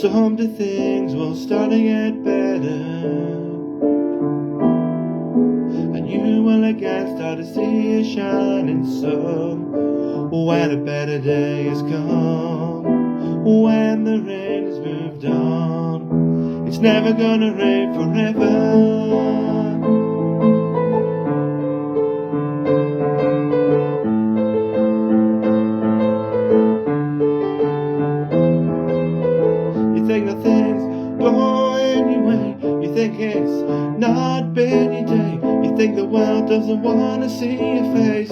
Someday things will start to get better, and you will again start to see a shining sun. When a better day has come, when the rain has moved on, it's never gonna rain forever. You think that things going your way, you think it's not been your day, you think the world doesn't want to see your face.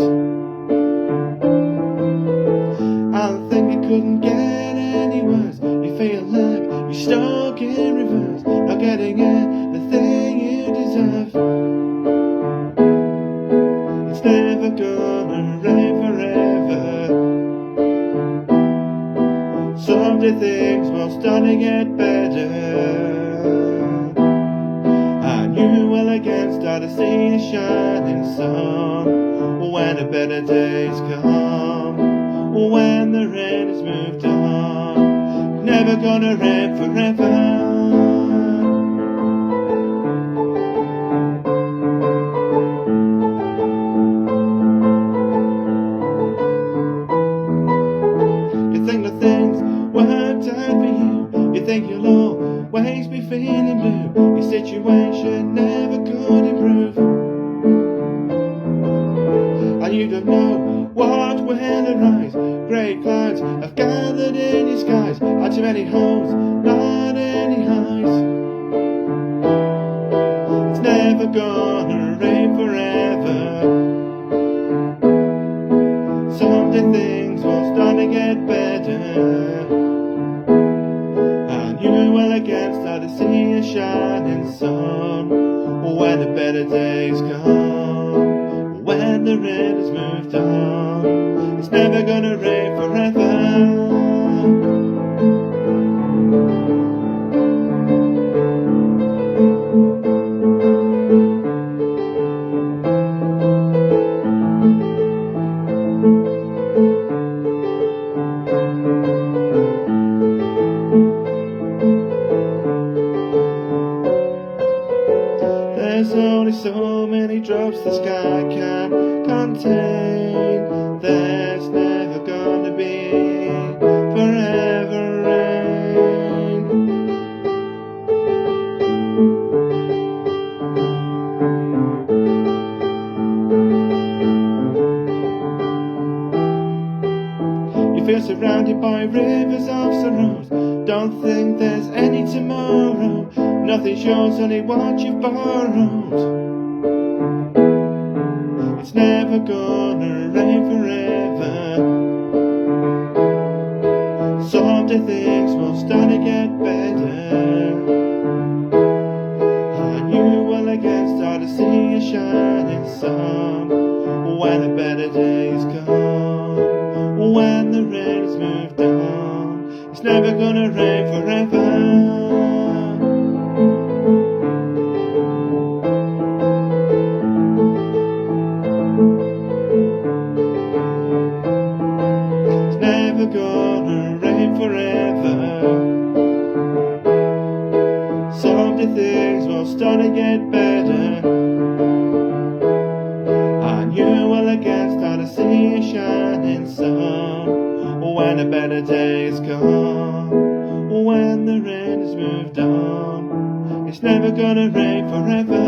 I think it couldn't get any worse. You feel like you're stuck in reverse, not getting anything you deserve. It's never gonna rain forever. Someday things will start to get better, and you will again start to see a shining sun. When the better days come, when the rain has moved on, never gonna rain forever. You think that things worked out for you, you think you'll always be feeling blue, your situation never could improve, and you don't know what will arise. Grey clouds have gathered in your skies, are too many holes, not any highs. It's never gonna rain forever. Someday things will start to get better, and you will again start to see a shining sun. When the better days come, when the rain has moved on, it's never gonna rain forever. There's only so many drops the sky can contain. There's never gonna be forever rain. You feel surrounded by rivers of sorrows, don't think there's any tomorrow. Nothing shows, only what you've borrowed. It's never gonna rain forever. Someday things will start to get better, and you will again start to see a shining sun. When the better days come, when the rain has moved on, it's never gonna rain forever. Never gonna rain forever. Someday things will start to get better, and you will again start to see a shining sun. When the better days come, when the rain has moved on, it's never gonna rain forever.